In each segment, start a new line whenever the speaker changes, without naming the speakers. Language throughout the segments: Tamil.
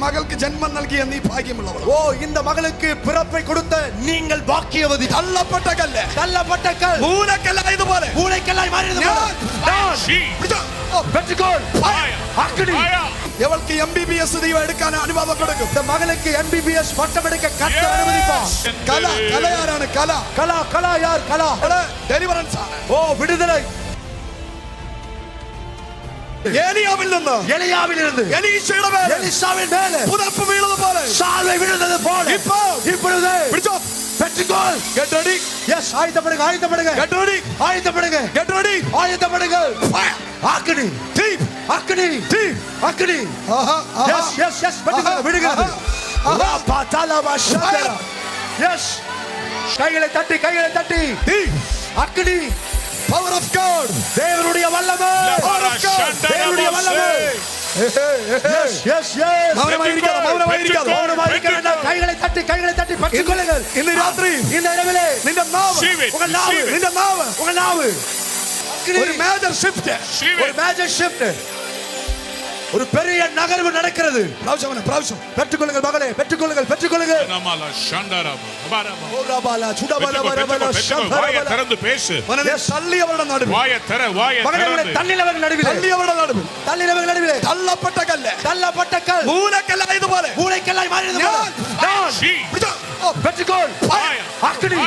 மகளுக்கு ஜென்மம் നൽകിയ நீ பாக்கியமுள்ளவள்.
ஓ இந்த மகளுக்கு பிறப்பை கொடுத்த நீங்கள் பாக்கியவதி.
தள்ளப்பட்ட கல்ல,
தள்ளப்பட்ட கல்
மூலக்கல்லாயதுപോലെ
மூளைக்கல்லாய் மாறியது போல பெற்றுக்கொள் அக்கினி.
இவளுக்கு MBBS தெய்வம் எடுக்கான அனுபவம் கொடுக்கும்.
இந்த மகளுக்கு MBBS பட்டம் எடுக்க கர்த்தர் அனுமதிப்பார்.
கலா கலையாரான கலா
கலா கலா யார் கலா
டெலிவரன்ஸ் ആണ്.
ஓ விடுதலை.
எலியாவிலிருந்து எலீஷாவின் மேலே புதப்பு வீழுது போல
சால்வை விழுந்தது போல இப்பொழுது
பிடிச்சோ
பெற்றுக்கொள்.
Get ready.
எஸ் ஆயத்தப்படுங்க ஆயத்தப்படுங்க.
கெட் ரெடி
ஆயத்தப்படுங்க.
கெட் ரெடி
ஆயத்தப்படுங்க. அக்கினி
டீப்
அக்கினி
டீப்
அக்கினி.
ஆஹா
எஸ் எஸ் எஸ் பெற்றுக்கொள் விடுகிறது. பாதாளமா ஷதரா. எஸ் கைகளை தட்டி கைகளை தட்டி
டீப்
அக்கினி.
Power of God.
தேவனுடைய வல்லமை.
Power of God.
தேவனுடைய வல்லமை. எஸ் எஸ் எஸ் மௌனமாயிருக்காத கைகளை தட்டி பற்றிக்கொள்ளுங்கள்.
இந்த ராத்திரி
இந்த இரவிலே
നിന്റെ
நாவு
ஒரு மேஜர் ஷிஃப்ட்,
ஒரு மேஜர் ஷிஃப்ட், ஒரு பெரிய நகர்வு நடக்கிறது.
பிரவுசம்
பெற்றுக்கொள்ளுங்கள் மகளே, பெற்றுக்கொள்ளுங்கள் பெற்றுக்கொள்ளுங்கள்.
நமாலா ஷண்டரா பரபா
ஓராபாலா சுடபாலா பரபா ஷம்பரா.
வாயை திறந்து பேசு.
மனதே தள்ளியவരുടെ நடுவில்,
வாயை திறந்து
மகளே தள்ளினவர்கள் நடுவில்,
தள்ளியவരുടെ நடுவில்,
தள்ளினவர்கள் நடுவில்
தள்ளப்பட்ட கல்ல,
தள்ளப்பட்ட கல்
மூலக்கல்லாயதுപോലെ
மூளைக்கல்லாய் மாறியது போல பெற்றுக்கொள் அக்கினி.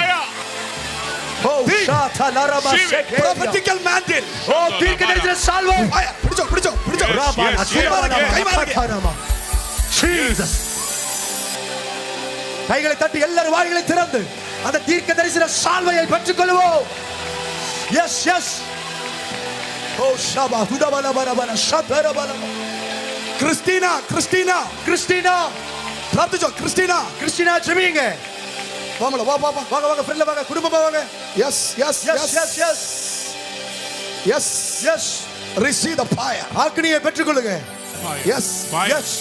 ஓ ஷாதா லரபா ஷேகே
prophetical mantle.
ஓ தீர்க்கதரிசன சால்வை.
பிடிச்சோ
ராபா அசுரமா ஜீசஸ். கைகளை தட்டி எல்லாரும் வாய்களை திறந்து அந்த தீர்க்கதரிசன சால்வையை பெற்றுக்கொள்வோம். எஸ் எஸ் ஓ ஷபா ஹுதபல பரபல ஷதரபல.
கிறிஸ்டினா கிறிஸ்டினா
கிறிஸ்டினா
பிரார்த்திச்சோ. கிறிஸ்டினா
கிறிஸ்டினா ஜெபிங்க.
வாங்க
வாங்க வாங்க ஃப்ரெண்ட்ல வாங்க, குடும்பமா வாங்க.
Yes yes
yes yes yes
yes
yes
receive the fire.
அக்கினியை பெற்றுக்கொள்ளுங்க.
எஸ்
எஸ்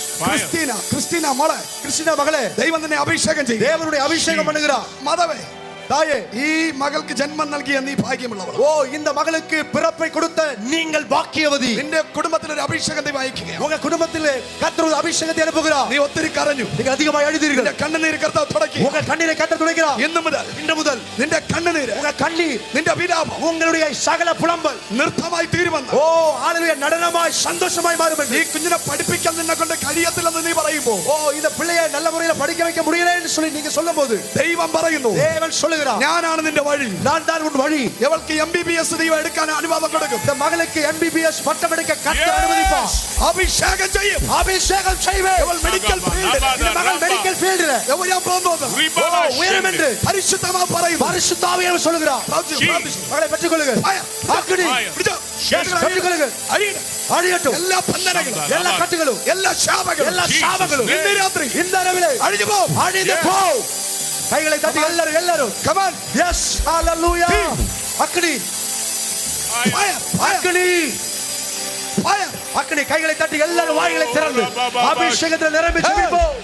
கிறிஸ்டினா மகளே,
கிறிஸ்டினா மகளே,
ദൈവം തന്നെ അഭിഷേകം ചെയ്യും.
தேவனுடைய அபிஷேகம் பண்ணுகிறார்.
മാതാവേ,
தாயே,
ഈ മകൾക്ക് ജന്മം നൽകിയ നീ ഭാഗ്യമുള്ളവൾ.
ஓ இந்த மகளுக்கு பிறப்பை கொடுத்த நீங்கள் பாக்கியவதி.
നിന്റെ കുടുംബത്തിൽ ഒരു അഭിഷേകം ദൈവം അയക്കുകയാണ്.
உங்க குடும்பத்திலே கர்த்தர் ஒரு அபிஷேகத்தை அனுப்புகிறார்.
നീ ഒത്തിരി കരഞ്ഞു,
நீங்க அதிகமாக அழுதீர்கள்.
നിന്റെ കണ്ണുനീർ കർത്താവ് തുടയ്ക്കും.
உங்க கண்ணீரை கர்த்தர் துடைக்கிறார்.
ഇന്നു മുതൽ നിന്റെ കണ്ണുനീർ,
உங்க கண்ணீர்,
നിന്റെ വിലാപം,
உங்களுடைய സകല புலம்பல்
നൃത്തമായി തീരുമെന്ന്.
ஓ ஹalleluya நடனமாய் சந்தோஷமாய் மாறும்.
ഈ കുഞ്ഞിനെ പഠിപ്പിക്കാൻ നിന്നെ കൊണ്ട് കഴിയത്തില്ലെന്ന് നീ പറയുമ്പോൾ,
ஓ இந்த பிள்ளையை நல்ல முறையில் படிக்க வைக்க முடியலன்னு சொல்லி நீங்க சொல்லும்போது
ദൈവം പറയുന്നു,
தேவன் சொல்லுகிறார்,
ഞാനാണ് നിന്റെ വഴി,
நான் தான் உன் வழி.
ഇവൾക്ക് MBBS ദൈവം എടുക്കാൻ അനുവാദം കൊടുക്കും.
இந்த மகளுக்கு MBBS பட்டம் எடுக்க கர்த்தர் அனுமதிப்பார்.
അഭിഷേകം ചെയ്യും.
அபிஷேகம் செய்வே.
ഇവൾ മെഡിക്കൽ ഫീൽഡ്,
மகள் மெடிக்கல் ஃபீல்ட்ல
എവിടെയാ പോകുന്നത്?
உயரம் என்று
പരിശുദ്ധമായി പറയുന്നു.
பரிசுத்த ஆவியானவர் சொல்லுகிறார். மகளை பெற்றுக்கொள்ளுங்கள். அக்கினி பெற்றுக்கொள்ளுங்கள். அழியட்டும்
എല്ലാ ബന്ധനങ്ങളും,
எல்லா கட்டுகளும்,
എല്ലാ ശാപങ്ങളും
இந்த ராத்திரி இந்த இரவிலே
അഴിഞ്ഞു പോ,
அழிந்து போ. கைகளை தட்டி எல்லாரும் come on. yes hallelujah. அக்கினி அக்கினி அக்கினி. கைகளை தட்டி எல்லாரும் வாய்களை திறந்து அபிஷேகத்தில் நிரம்பி ஜெபிப்போம்.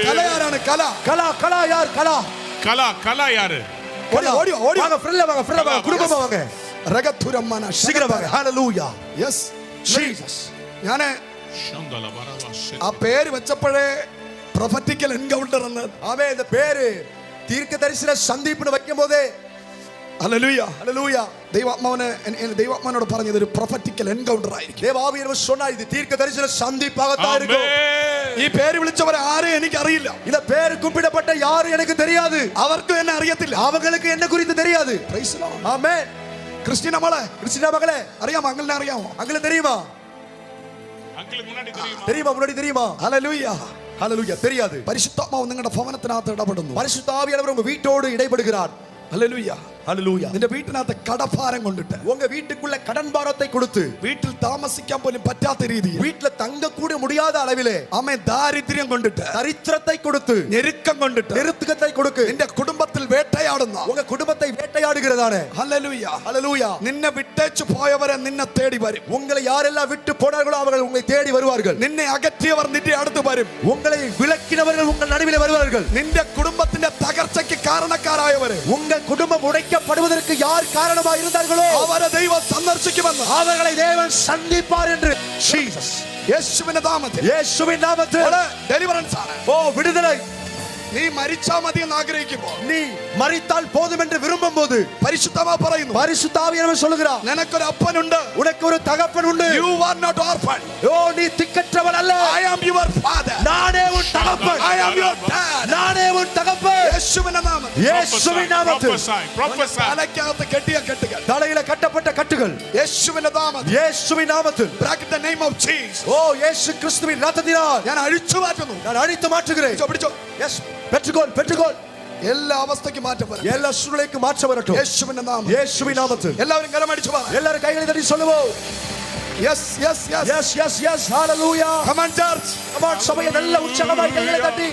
കലയാരാണ്
கலா யார்
கலா யாரு?
ഓടി
வாங்க ஃப்ரெண்ட்ல வாங்க குடும்பமா வாங்க.
രഗതുരമ്മന
சீக்கிரம் வாங்க. ஹalleluya.
yes
Jesus.
ഞാനേ
ஷண்டல பரபா
ആ പേര് വെച്ചപ്പോഴേ പ്രൊഫറ്റിക്കൽ എൻകൗണ്ടർ എന്ന്.
ஆமே இந்த பேரு தீர்க்கதரிசன சந்திப்புன்னு வைக்கும்போதே
ഹല്ലേലൂയ
ஹalleluya.
ദൈവാത്മാവനോട് പറഞ്ഞത് ഒരു പ്രൊഫറ്റിക്കൽ എൻകൗണ്ടർ ആയിരിക്കും.
தேவாவியர் சொன்னார் இது தீர்க்கதரிசன சந்திப்பாகத்தான் இருக்கும்.
ഈ പേര് വിളിച്ചവരെ ആരെയും എനിക്ക് അറിയില്ല.
இந்த பேர் கூப்பிடப்பட்ட யாரும் எனக்கு தெரியாது.
അവർക്കും എന്നെ അറിയത്തില്ല.
அவங்களுக்கு என்ன குறித்து தெரியாது.
Praise the lord.
Amen.
Christina മകളെ,
கிறிஸ்டினா மகளே,
അറിയാമോ? അങ്കിളിനെ അറിയാമോ?
அங்கிள் தெரியுமா?
அங்கிளுக்கு முன்னாடி
முன்னாடி தெரியுமா?
ഹല്ലേലൂയ
ஹalleluya. தெரியாது.
പരിശുദ്ധാത്മാവ് നിങ്ങളുടെ ഭവനത്തിനകത്ത് ഇടപെടുന്നു.
பரிசுத்த ஆவியானவர் உங்க வீட்டோடு இடைபடுகிறார்.
ഹല്ലേലൂയ
ஹalleluya.
നിന്റെ വീട്ടിനകത്ത് കടഭാരം കൊണ്ടിട്ട്,
உங்க வீட்டுக்குள்ள கடன் பாரத்தை கொடுத்து,
വീട്ടിൽ താമസിക്കാൻ പോലും പറ്റാത്ത രീതിയിൽ,
வீட்ல தங்க கூட முடியாத அளவிலே,
ആമേൻ, ദാരിദ്ര്യം കൊണ്ടിട്ട്,
தரித்திரத்தை கொடுத்து,
ഞെരുക്കം കൊണ്ടിട്ട്,
நெருக்கத்தை கொடுத்து,
നിന്റെ കുടുംബത്തിൽ വേട്ടയാടുന്ന,
உங்க குடும்பத்தை வேட்டையாடுகிறதானே.
ഹല്ലേലൂയ
ஹalleluya.
നിന്നെ വിട്ടേച്ചു പോയവരെ നിന്നെ തേടി വരും.
உங்களை யாரெல்லாம் விட்டு போனார்களோ அவர்கள் உங்களை தேடி வருவார்கள்.
നിന്നെ അകറ്റിയവർ നിന്റെ അടുത്ത് വരും.
உங்களை விலக்கினவர்கள் உங்கள் நடுவிலே வருவார்கள்.
നിന്റെ കുടുംബത്തിന്റെ തകർച്ചയ്ക്ക് കാരണക്കാരായവരെ,
உங்கள் குடும்பம் உடைக்க அழிக்கப்படுவதற்கு யார் காரணமாக இருந்தார்களோ
അവരെ ദൈവം സന്ദർശിക്കുമെന്ന്
அவர்களை தேவன் சந்திப்பார் என்று ஜீசஸ்
യേശുവിന്റെ നാമത്തിൽ
இயேசுவின் நாமத்தில்
ഡെലിവറൻസ് ആണ്.
ஓ விடுதலை.
നീ മരിച്ചാ മതി എന്ന് ആഗ്രഹിക്കുമ്പോൾ
நீ மரித்தால் போதும் என்று விரும்பும் போது
പരിശുദ്ധമാ പറയുന്നു,
பரிசுத்த ஆவியானவர் சொல்லுகிறார்,
നിനക്കൊരു അപ്പനുണ്ട്.
உனக்கு ஒரு தகப்பன் உண்டு.
You are not orphan.
ஓ நீ திக்கற்றவன் அல்ல.
I am your father.
நானே உன் தகப்பன்.
I am your dad.
நானே உன் தகப்பன்.
യേശുവിന്റെ നാമത്തിൽ
இயேசுவின் நாமத்தில்
Prophesy.
തലയ്ക്കകത്ത് കെട്ടിയ കെട്ടുകൾ
தலையில கட்டப்பட்ட கட்டுகள்
യേശുവിന്റെ നാമത്തിൽ
இயேசுவின் நாமத்தில்
Bracket the name of Jesus.
ஓ இயேசு கிறிஸ்துவின் இரத்தத்தினால்
ഞാൻ അഴിച്ചു മാറ്റുന്നു.
நான் அழித்து மாற்றுகிறேன்.
പിടിച്ചോ, പിടിച്ചോ.
எஸ் பெற்றுக்கொள் பெற்றுக்கொள்.
എല്ലാ അവസ്ഥയ്ക്കും മാറ്റം വരും.
எல்லா சூழ்நிலைக்கும் மாற்றம் வரட்டும்.
യേശുവിന്റെ നാമത്തിൽ
இயேசுவின் நாமத்தில்
എല്ലാവരും കരമടിച്ചു പറ.
எல்லாரும் கைகளை தட்டி சொல்லுவோம்.
Yes yes yes
yes yes yes hallelujah.
Come on church.
come on சபையை நல்ல உற்சாகமாய் கைகளை தட்டி